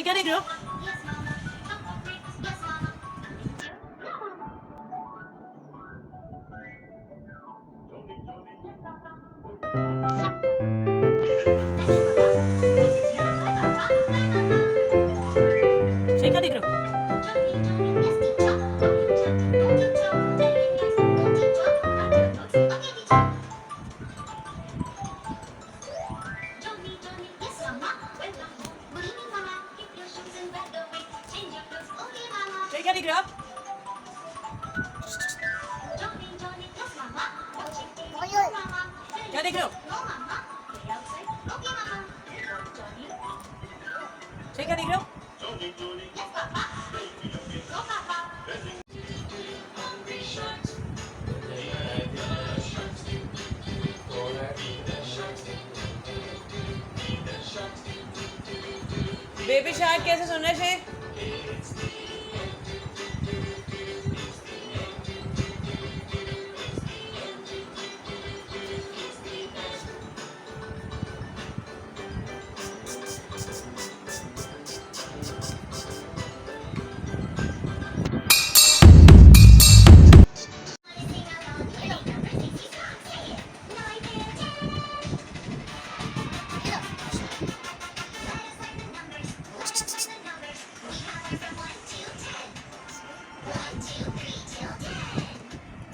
क्या देख रहे हो? सही क्या देख रहे हो? सही क्या देख रहे हो आप? क्या देख रहे हो? सही क्या देख रहे हो? बेबी शार्क कैसे सुनना है?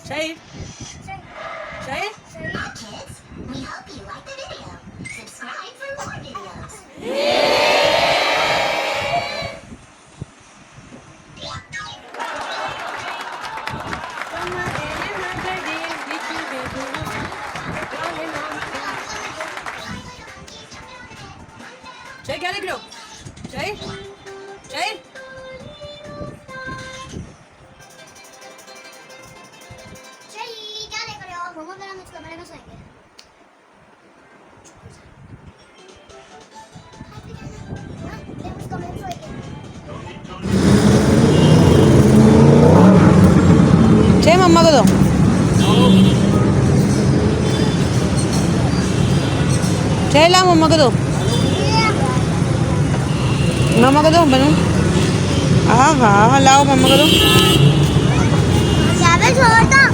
Shahid? Shahid? We hope you like the video. Subscribe for more videos. Shahid क्या देख रहे हो? Shahid? Shahid? क्या देख रहे हो? मोमो मेरा मुझको मेरे को सोएंगे। जय मम्मा को दो। जय ला मम्मा को दो। मम्मा को दो बनू। हाँ हाँ लाओ मम्मा को दो। छोड़ दो।